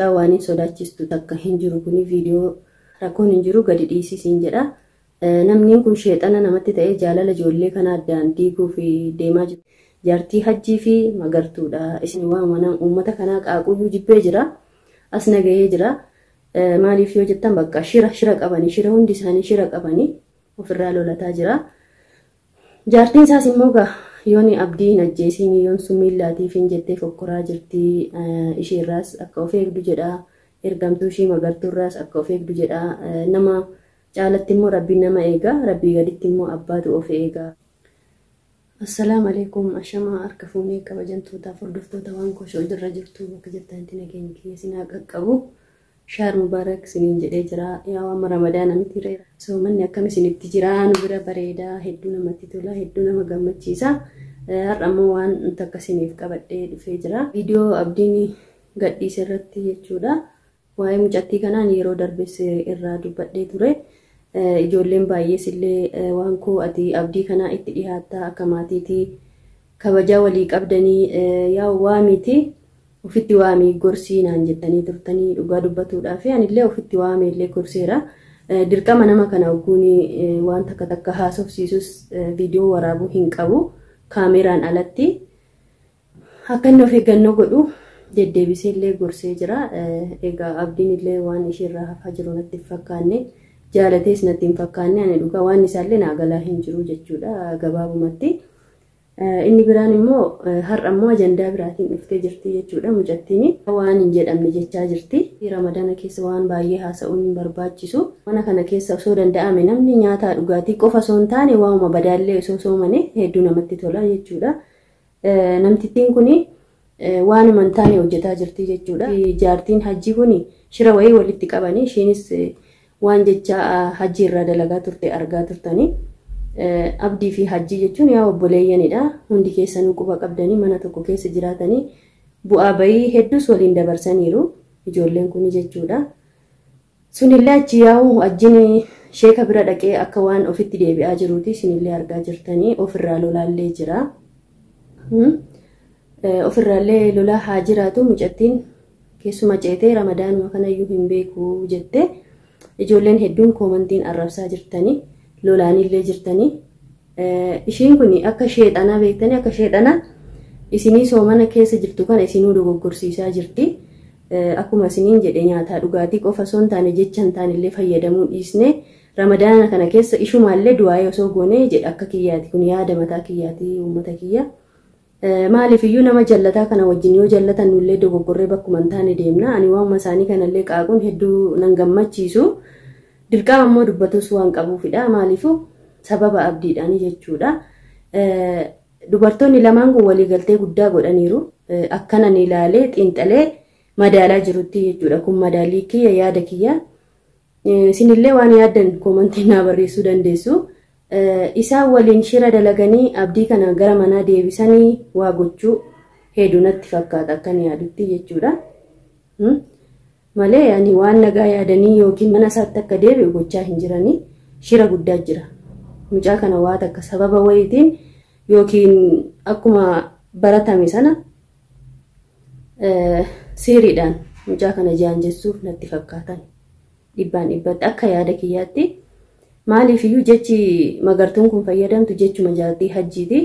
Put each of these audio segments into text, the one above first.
Jawaaniin sodaachistu takka hin jiru kuni viidiyoo rakkoon hin jiru gadi dhiisisiin jedha. Namni kun sheexana namatti ta'ee jaalala ijoollee kana addaan diiguuf deemaa jiru. Jaartii hajjii fi magartuudha. Isin waamana uummata kanaa qaaquyyuu jibbee jira. As nagahee jira. Maaliif yoo jettan bakka shira qabanii shira hundi isaanii shira qabanii ofirraa lolataa jira. Jaartiin isaas immoo yooni abdii hin ajjeesiin yoon sun miillaatiif hin jettee fokkoraa jirti. Isheerraas akka of eegdu jedha. Ergamtuu ishii magartuurraas akka of eegdu jedha. Nama caalatti immoo rabbiin nama eega. Rabbii gaditti immoo abbaatu of eega. Assalaamu alaikum ashamaa harka fuunee kabajamtoota hordoftoota waan koshoo irra jirtu bakka jirtanitti nageenya kiyya sinaa qaqqabu. Shaar mubaarak siniin jedhee jira. Yaa waan ramadaana miti reera. Soomanni akkam isinitti jira nu bira bareedaa hedduu namatti tola hedduu nama gammachiisa. Har'a ammoo waan takka isiniif qabadhee dhufee jira. Viidiyoo abdiin gadhiise irratti jechuudha. Waa'ee mucattii kanaan yeroo darbes irraa dubbadhee ture. Ijoolleen baay'ees illee waan koo ati abdii kanaa itti dhiyaatta akka maatiitii kabajaa walii qabdanii yaa waamiti ofitti waamii gorsii naan jettanii turtanii dhugaa dubbatuudhaaf anillee ofitti waamee illee gorseera. Dirqama nama kana ogguun waan takka haasofsiisus viidiyoo waraabuu hin qabu kaameraan alatti akka inni of eeggannoo godhu deddeebisee illee gorsee jira. Egaa abdiin illee waan isheerraa hafaa jiru natti fakkaanne jaalatees natti hin fakkaanne ani dhugaa waan isaallee naagalaa hin jiru jechuudha gabaabumatti. Inni biraan immoo har'a immoo ajandaa biraatiin dhuftee jirti jechuudha mucattiin waan hin jedhamne jechaa jirti. Ramadaana keessa waan baay'ee haasa'uun hin barbaachisu. Mana kana keessa osoo danda'ame namni nyaataa dhugaatii qofa osoo hin taane waanuma badaallee osoo soomane hedduu namatti tola jechuudha. Namtittiin kun waanuma hin taane hojjetaa jirti jechuudha. Jaartiin hajjii kun shira wayii walitti qabanii ishiinis waan jecha hajjii irraa dalagaa turte argaa turtanii. Abdii fi hajjii jechuun yaa obboleeyyanidha. Hundi keessanuu quba qabdanii mana tokko keessa jiraatanii bu'aa bayii hedduus waliin dabarsaniiru ijoolleen kun jechuudha. Sunillee achi yaa'u hajjiin sheeka bira dhaqee akka waan ofitti deebi'aa jiruuti isinillee argaa jirtanii ofirraa lolaallee jira. Ofirraallee lolaa haa jiraatu mucattiin keessuma ceetee ramadaanuma kanayyuu hin beeku jette ijoolleen hedduun koomantiin arrabsaa jirtanii. Lolaanillee jirtanii ishiin kun akka sheexanaa beektanii akka sheexanaa isinii soomana keessa jirtu kana isinuu dogoggorsiisaa jirti. Akkuma isiniin jedhe nyaataa dhugaatii qofa osoo hin taane jecha hin taanillee fayyadamuu dhiisne ramadaana kana keessa ishumaallee du'aayee osoo goonee jedha akka kiyyaati kun yaada mataa kiyyaati uummata kiyya. Maaliif iyyuu nama jallataa kana wajjin yoo jallatan nullee dogoggorree bakkuma hin taane deemna. Ani waanuma isaanii kanallee qaaquun hedduu nan gammachiisu. Dirqama immoo dubbatus waan qabuufidha. Maaliifuu sababa abdiidhaanii jechuudha. Dubartoonni lamaan kun waliigaltee guddaa godhaniiru. Akkanan ilaalee xiinxalee madaalaa jirutti jechuudha. Kun madaalii kiyya yaada kiyya. Isinillee waan yaaddan koomantii naa barreessuu dandeessu. Isaan waliin shira dalaganii abdii kana gara manaa deebisanii waa gochuu hedduu natti fakkaata akkan yaadutti jechuudha. Malee ani waan nagaa yaadanii yookiin mana isaatti akka deebi'u gochaa hin jiranii shira guddaa jira. Mucaa kana waa takka sababa wayiitiin yookiin akkuma baratame sana seeriidhaan mucaa kana jaanjessuuf natti fakkaatan dhibbaan dhibbatti akka yaada kiyyaatti. Maaliif iyyuu jechi magartuun kun fayyadamtu jechuma jaartii hajjiiti.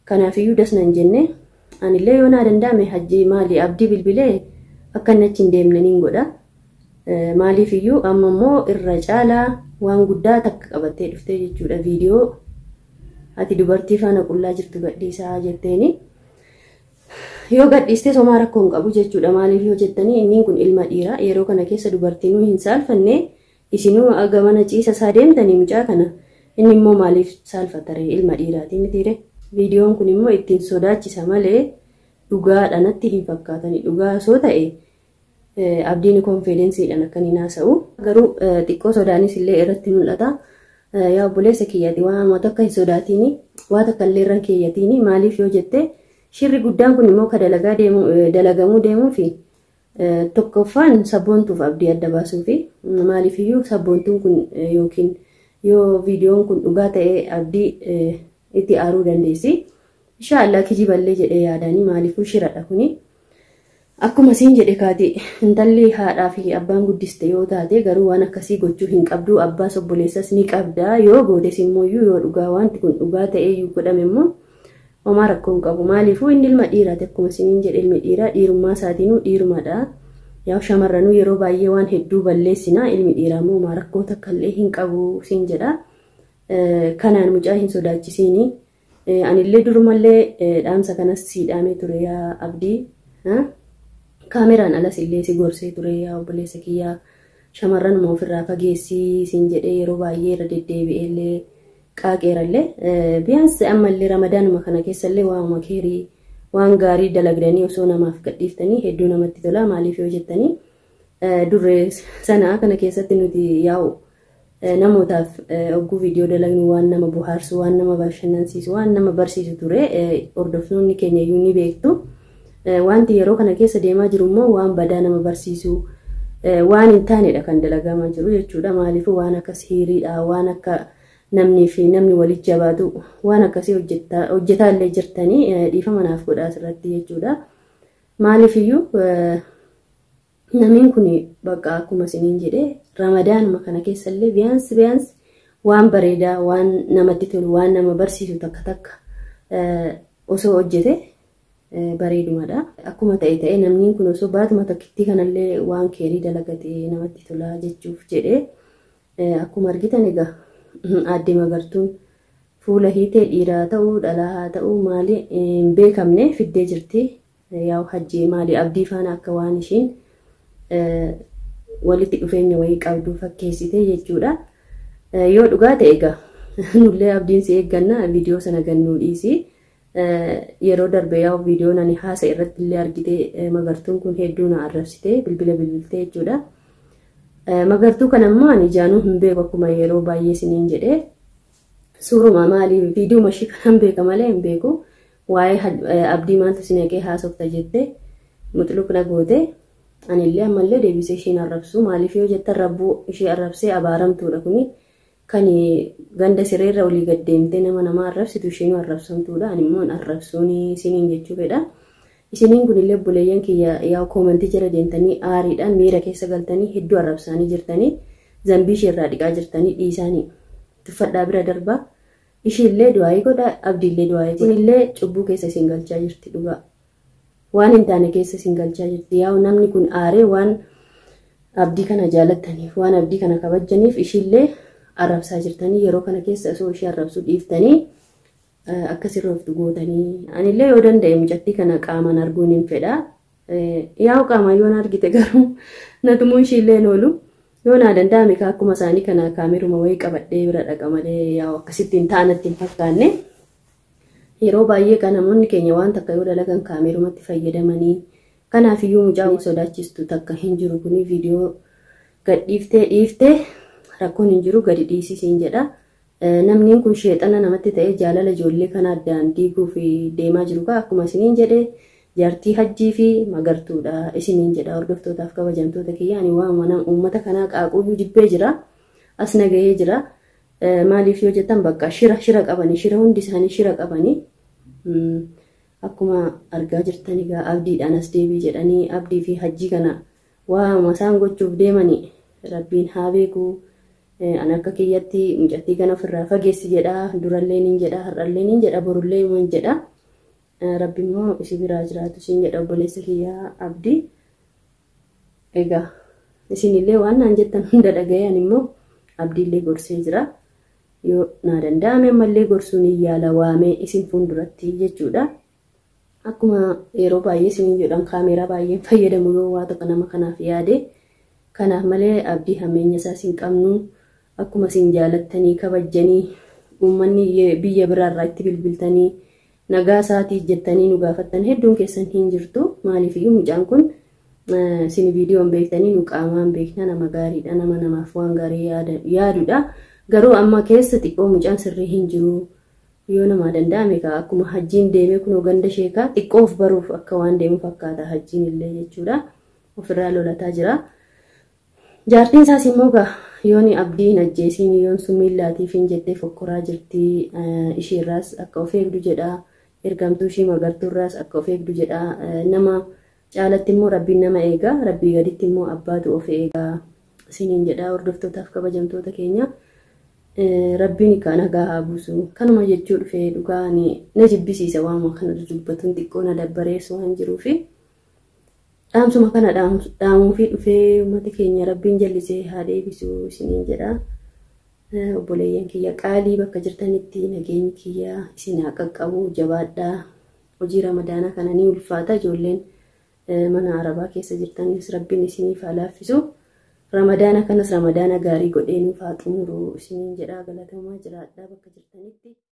Kanaaf iyyuu dasna hin jenne anillee yoo naa danda'ame hajjii maali abdii bilbilee akka inni achi hin deemnaniin godha. Maaliif iyyuu amma immoo irra caalaa waan guddaa takka qabattee dhuftee jechuudha. Viidiyoo ati dubartii faana qullaa jirtu gadhiisaa jetteeni. Yoo gadhiistee somaa rakkoo hin qabu jechuudha. Maaliif yoo jettanii inni kun ilma dhiiraa yeroo kana keessa dubartiinuu hin saalfanne isinuu aga mana ciisa isaa deemtanii mucaa kana inni immoo maaliif saalfatare ilma dhiiraati mitiire. Viidiyoon kun immoo ittiin sodaachisa malee dhugaadha natti hin fakkaatani. Dhugaa osoo ta'e abdiin konfidensiidhaan akka inni haasa'u garuu xiqqoo sodaanis illee irratti mul'ata. Yaa obboleessa kiyyaati waan takka hin sodaatini waan takka illee irra keeyyatini maaliif yoo jette shirri guddaan kun immoo ka dalagamuu deemuu fi tokkoffaan sabboontuuf abdii adda baasuu fi maaliif iyyuu sabboontuun kun yookiin yoo viidiyoon kun dhugaa ta'e abdii itti aaruu dandeessi. Inshaallah kijiballee jedhee yaadanii maaliifuu shiradha kuni. akkuma siin jedhe kaati intalli haadhaa fi abbaan guddiste yoo taate garuu waan akkasii gochuu hin qabdu. Abbaas obboleessas ni qabda. Yoo gootes immoo yoo dhugaa wanti kun dhugaa ta'ee godhame immoo homaa rakkoo hin qabu. Maaliifuu inni ilma dhiiraati akkuma siin jedhe ilmi dhiiraa dhiirummaa isaatiinuu dhiirumadha. Yaa shamarranuu yeroo baay'ee waan hedduu balleessina ilmi dhiiraa immoo homaa rakkoo takka illee hin qabu siin jedha. Kanaan mucaa hin sodaachisiini. Anillee durumallee dhaamsa kanas siidhaamee ture yaa Abdii. Kaameraan alas illee si gorsee ture yaa obboleessa kiyyaa shamarran moo ofirraa fageessii siin jedhee yeroo baay'ee irra deddeebi'ee illee qaaqeerallee biyaansi ammallee ramadaanuma kana keessallee waanuma keerii waan gaarii dalagdanii osoo namaaf gadhiiftanii hedduu namatti tola. Maaliif yoo jettanii durree sana kana keessatti nuti yaa'u namootaaf ogguu viidiyoo dalagnu waan nama bohaarsu waan nama bashannansiisu waan nama barsiisu ture hordoftoonni keenya iyyuu ni beektu. Wanti yeroo kana keessa deemaa jiru immoo waan badaa nama barsiisu waan hin taanedha kan dalagamaa jiru jechuudha. Maaliif waan akka hiriidha waan akka namni fi namni walitti jabaatu waan akkasii hojjetaallee jirtanii dhiifama naaf godhaa asirratti jechuudha. Maaliif iyyuu namiin kun bakka akkuma isiniin jedhee ramadaanuma kana keessallee biyaansi waan bareedaa waan namatti tolu waan nama barsiisu takka osoo hojjete bareedumadha. Akkuma ta'e namni kun osoo baatuma takkitti kanallee waan keerii dalagatee namatti tola jechuuf jedhee akkuma argitan egaa aadde Magartuun fuula hiitee dhiiraa ta'uu dhalaa ta'uu maali hin beekamne fiddee jirti. Yaa hajjii maali Abdii faana akka waan ishiin walitti dhufeenya wayii qabdu fakkeessite jechuudha. Yoo dhugaa ta'e egaa nullee Abdiin si eegganna viidiyoo sana gannuu dhiisi. Yeroo darbe yaa viidiyoon ani haasa irratti illee argite Magartuun kun hedduu na arrabsite bilbila bilbiltee jechuudha. Magartuu kana immoo ani jaanuu hin beeku akkuma yeroo baay'ee isiniin jedhee suuruma maalii viidiyoo mashii kan beeka malee hin beeku. Waa'ee Abdii maaltu si naqee haasofta jettee muxluqna goote anillee ammallee deebisee ishiin arrabsu. Maaliif yoo jettan rabbuu ishee arrabsee abaaramtuudha kuni. Kan ganda sireerra olii gad deemtee nama arrabsitu isheen arrabsamtuudha. Ani immoo arrabsuun isiniin jechuu fedha. Isiniin kunillee buleeyyan kiyya yaa koomantii jala deemtanii aariidhaan miira keessa galtanii hedduu arrabsaanii jirtanii zambii isheerraa dhiqaa jirtanii dhiisaanii tuffadhaa bira darbaa. Ishiillee du'aayii godha Abdiillee du'aayii godha. Kunillee cubbuu keessa isin galchaa jirti dhugaa. Waan hin taane keessa isin galchaa jirti. Yaa namni kun aaree waan Abdii kana jaalattaniif waan Abdii kana kabajaniif ishiillee arrabsaa jirtanii yeroo kana keessa osoo ishee arrabsuu dhiiftanii akkasirrooftu gootanii. Anillee yoo danda'e mucattii kana qaamaan arguun hin fedha. Yaa qaamaan yoon argite garuu natumuun ishiillee hin oolu. Yoo naa danda'ame akkuma isaanii kana kaameruma wayii qabadhee bira dhaqa malee yaa akkasitti hin taanatti hin fakkaanne. Yeroo baay'ee kan namoonni keenya waan takka yoo dalagan kaamerumatti fayyadamanii kanaafiyyuu mucaa sodaachistu takka hin jiru kuni viidiyoo gad dhiiftee rakkoon hin jiru gadi dhiisisiin jedha. Namni kun sheexana namatti ta'ee jaalala ijoollee kana addaan diiguuf deemaa jiru akkuma isiniin jedhee jaartii hajjii fi Magartuudha isiniin jedha. Hordoftootaaf kabajamtoota kiyya ani waan uummata kanaa qaaquuyyuu jibbee jira as nagahee jira. Maaliif yoo jettan bakka shira qabanii shira hundi isaanii shira qabanii akkuma argaa jirtan egaa Abdiidhaan as deebii jedhanii Abdii fi hajjii kana waa isaan gochuuf deemanii rabbiin haa beeku. An akka kiyyatti mucattii kana ofirraa fageessi jedha. Durallee nin jedha har'allee nin jedha borullee nin jedha. Rabbi immoo isi biraa jiraatu siin jedha obboleessa kiyyaa Abdii. Egaa isinillee waan naan jettan hunda dhagayan immoo Abdiillee gorsee jira. Yoo naa danda'ame ammallee gorsuun yaala waamee isin fuulduratti jechuudha. Akkuma yeroo baay'ee isin jedhan kaameraa baay'een fayyadamu yoo waa tokko nama kanaaf yaade. Kanaaf malee Abdii hammeenya isaas hin qabnu. Akkuma isin jaalattanii kabajanii uummanni biyya biraarraa itti bilbiltanii nagaa isaatii jettanii nu gaafattan hedduun keessan hin jirtu. Maaliif iyyuu mucaan kun isin viidiyoon beektanii nu qaamaan beekna nama gaariidha nama namaaf waan gaarii yaadudha. Garuu amma keessa xiqqoo mucaan sirrii hin jiru. Yoo nama danda'ame akkuma hajjiin deemee kun ganda sheekaa xiqqoof baruuf akka waan deemu fakkaata hajjiin illee jechuudha. Ofirraa lolataa jira. Jaartiin isaas immoo yooni Abdiin ajjeesiin yoon sun miillaatiif hin jettee fokkoraa jirti. Isheerraas akka of eegdu jedha. Ergamtuu ishii Magartuurraas akka of eegdu jedha. Nama caalatti immoo rabbiin nama eega, rabbii gaditti immoo abbaatu of eegaa isiniin jedha. Hordoftootaaf kabajamtoota keenya rabbiin kan nagaa haa buusu. Kanuma jechuu dhufee dhugaan na jibbisiisa waama kana dubbatuun xiqqoo na dabbareessu waan jiruufi dhaamsuma kana dhaamuufi dhufee uummata keenya rabbiin jallisee haa deebisu isiniin jedha. Obboleeyyan kiyya qaalii bakka jirtanitti nageenyi kiyya isin haa qaqqabu, jabaadhaa. Hojii ramadaana kana ni ulfaata, ijoolleen mana arabaa keessa jirtanis rabbiin isiniif haa laaffisu. Ramadaana kanas ramadaana gaarii godhee nuuf haa xumuru isiniin jedha. Galatamaa jiraadhaa bakka jirtanitti.